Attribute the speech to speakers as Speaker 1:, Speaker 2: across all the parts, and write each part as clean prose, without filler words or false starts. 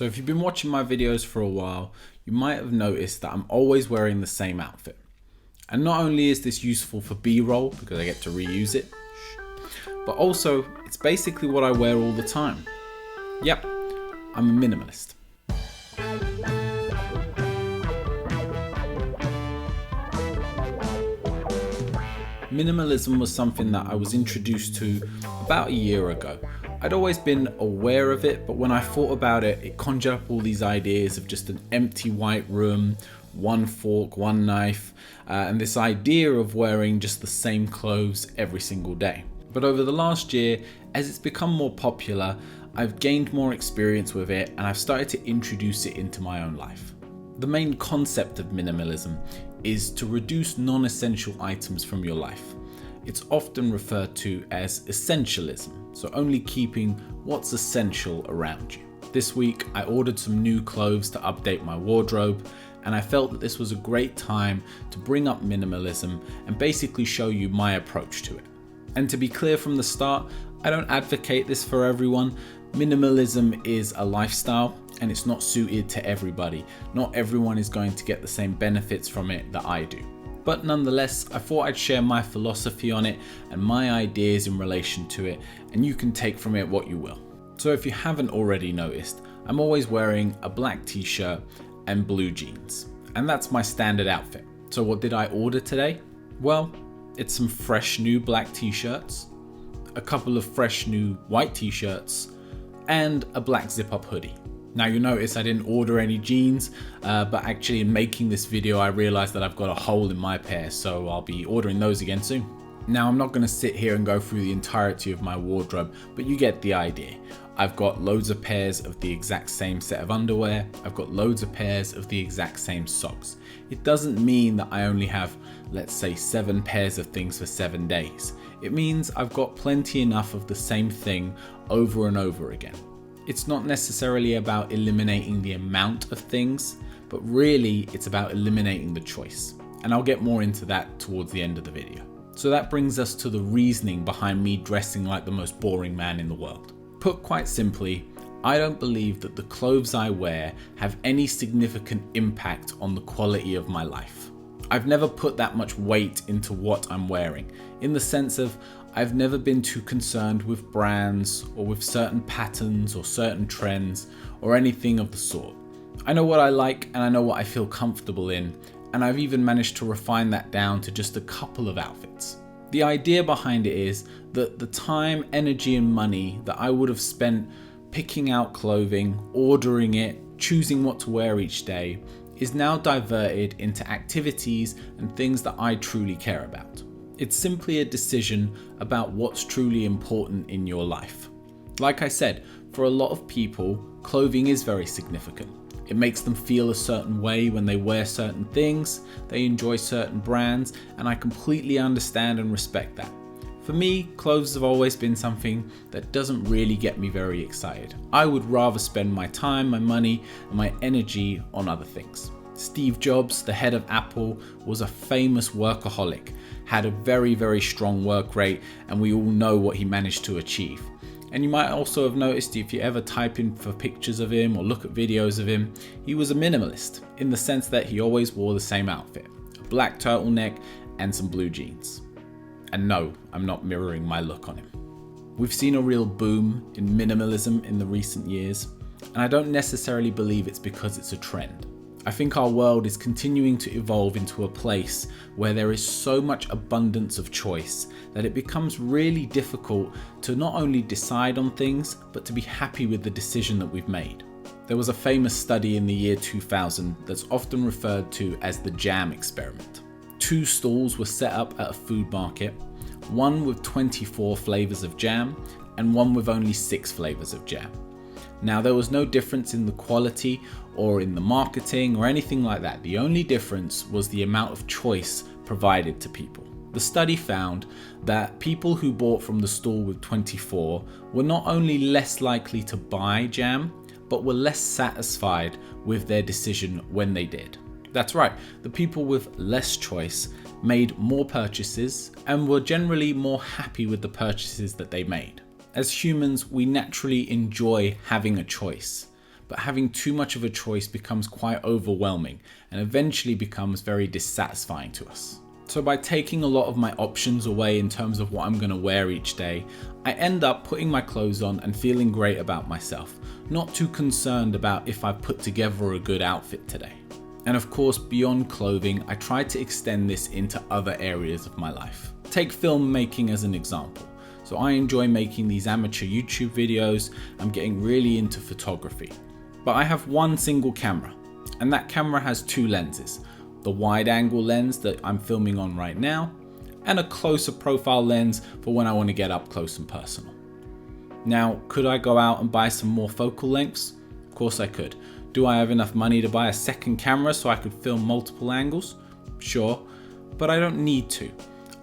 Speaker 1: So if you've been watching my videos for a while, you might have noticed that I'm always wearing the same outfit. And not only is this useful for B-roll because I get to reuse it, but also it's basically what I wear all the time. Yep, I'm a minimalist. Minimalism was something that I was introduced to about a year ago. I'd always been aware of it, but when I thought about it, it conjured up all these ideas of just an empty white room, one fork, one knife, and this idea of wearing just the same clothes every single day. But over the last year, as it's become more popular, I've gained more experience with it and I've started to introduce it into my own life. The main concept of minimalism is to reduce non-essential items from your life. It's often referred to as essentialism, so only keeping what's essential around you. This week, I ordered some new clothes to update my wardrobe, and I felt that this was a great time to bring up minimalism and basically show you my approach to it. And to be clear from the start, I don't advocate this for everyone. Minimalism is a lifestyle and it's not suited to everybody. Not everyone is going to get the same benefits from it that I do. But nonetheless, I thought I'd share my philosophy on it and my ideas in relation to it, and you can take from it what you will. So if you haven't already noticed, I'm always wearing a black t-shirt and blue jeans, and that's my standard outfit. So what did I order today? Well, it's some fresh new black t-shirts, a couple of fresh new white t-shirts, and a black zip-up hoodie. Now you'll notice I didn't order any jeans, but actually in making this video I realized that I've got a hole in my pair, so I'll be ordering those again soon. Now I'm not going to sit here and go through the entirety of my wardrobe, but you get the idea. I've got loads of pairs of the exact same set of underwear, I've got loads of pairs of the exact same socks. It doesn't mean that I only have, let's say, 7 pairs of things for 7 days. It means I've got plenty enough of the same thing over and over again. It's not necessarily about eliminating the amount of things, but really it's about eliminating the choice. And I'll get more into that towards the end of the video. So that brings us to the reasoning behind me dressing like the most boring man in the world. Put quite simply, I don't believe that the clothes I wear have any significant impact on the quality of my life. I've never put that much weight into what I'm wearing, in the sense of I've never been too concerned with brands or with certain patterns or certain trends or anything of the sort. I know what I like and I know what I feel comfortable in, and I've even managed to refine that down to just a couple of outfits. The idea behind it is that the time, energy and money that I would have spent picking out clothing, ordering it, choosing what to wear each day is now diverted into activities and things that I truly care about. It's simply a decision about what's truly important in your life. Like I said, for a lot of people, clothing is very significant. It makes them feel a certain way when they wear certain things, they enjoy certain brands, and I completely understand and respect that. For me, clothes have always been something that doesn't really get me very excited. I would rather spend my time, my money, and my energy on other things. Steve Jobs, the head of Apple, was a famous workaholic, had a very, very strong work rate, and we all know what he managed to achieve. And you might also have noticed, if you ever type in for pictures of him or look at videos of him, he was a minimalist in the sense that he always wore the same outfit, a black turtleneck and some blue jeans. And no, I'm not mirroring my look on him. We've seen a real boom in minimalism in the recent years, and I don't necessarily believe it's because it's a trend. I think our world is continuing to evolve into a place where there is so much abundance of choice that it becomes really difficult to not only decide on things, but to be happy with the decision that we've made. There was a famous study in the year 2000 that's often referred to as the jam experiment. 2 stalls were set up at a food market, one with 24 flavors of jam and one with only 6 flavors of jam. Now, there was no difference in the quality or in the marketing or anything like that. The only difference was the amount of choice provided to people. The study found that people who bought from the stall with 24 were not only less likely to buy jam, but were less satisfied with their decision when they did. That's right, the people with less choice made more purchases and were generally more happy with the purchases that they made. As humans, we naturally enjoy having a choice, but having too much of a choice becomes quite overwhelming and eventually becomes very dissatisfying to us. So by taking a lot of my options away in terms of what I'm going to wear each day, I end up putting my clothes on and feeling great about myself, not too concerned about if I've put together a good outfit today. And of course, beyond clothing, I try to extend this into other areas of my life. Take filmmaking as an example. So I enjoy making these amateur YouTube videos. I'm getting really into photography. But I have one single camera, and that camera has two lenses. The wide angle lens that I'm filming on right now, and a closer profile lens for when I want to get up close and personal. Now, could I go out and buy some more focal lengths? Of course I could. Do I have enough money to buy a second camera so I could film multiple angles? Sure, but I don't need to.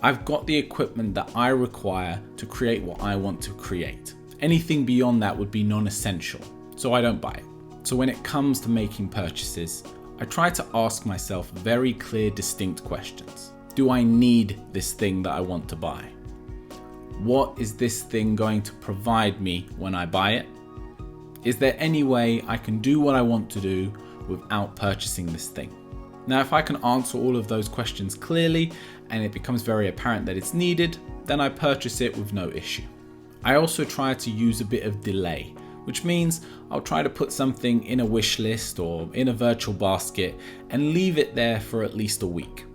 Speaker 1: I've got the equipment that I require to create what I want to create. Anything beyond that would be non-essential, so I don't buy it. So when it comes to making purchases, I try to ask myself very clear, distinct questions. Do I need this thing that I want to buy? What is this thing going to provide me when I buy it? Is there any way I can do what I want to do without purchasing this thing? Now, if I can answer all of those questions clearly and it becomes very apparent that it's needed, then I purchase it with no issue. I also try to use a bit of delay, which means I'll try to put something in a wish list or in a virtual basket and leave it there for at least a week.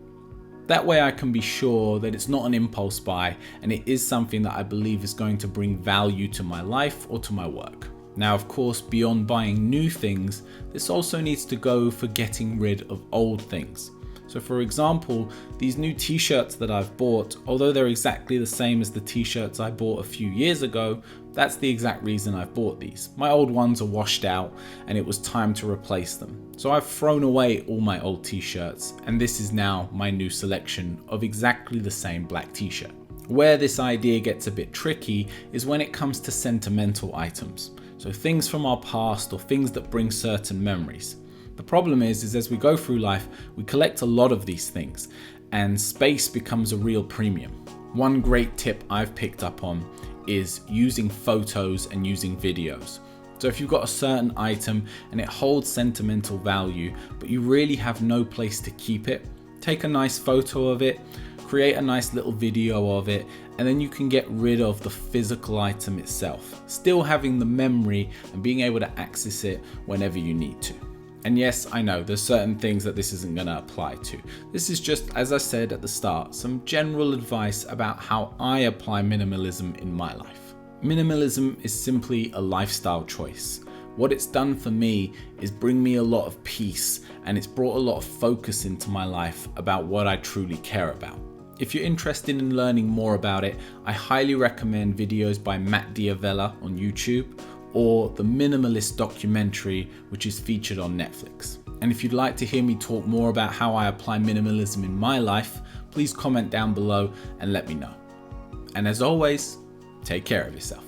Speaker 1: That way I can be sure that it's not an impulse buy and it is something that I believe is going to bring value to my life or to my work. Now, of course, beyond buying new things, this also needs to go for getting rid of old things. So for example, these new t-shirts that I've bought, although they're exactly the same as the t-shirts I bought a few years ago, that's the exact reason I've bought these. My old ones are washed out and it was time to replace them. So I've thrown away all my old t-shirts and this is now my new selection of exactly the same black t-shirt. Where this idea gets a bit tricky is when it comes to sentimental items. So things from our past or things that bring certain memories. The problem is as we go through life, we collect a lot of these things and space becomes a real premium. One great tip I've picked up on is using photos and using videos. So if you've got a certain item and it holds sentimental value, but you really have no place to keep it, take a nice photo of it, create a nice little video of it, and then you can get rid of the physical item itself, still having the memory and being able to access it whenever you need to. And yes, I know there's certain things that this isn't going to apply to. This is just, as I said at the start, some general advice about how I apply minimalism in my life. Minimalism is simply a lifestyle choice. What it's done for me is bring me a lot of peace, and it's brought a lot of focus into my life about what I truly care about. If you're interested in learning more about it, I highly recommend videos by Matt Diavella on YouTube or the Minimalist documentary, which is featured on Netflix. And if you'd like to hear me talk more about how I apply minimalism in my life, please comment down below and let me know. And as always, take care of yourself.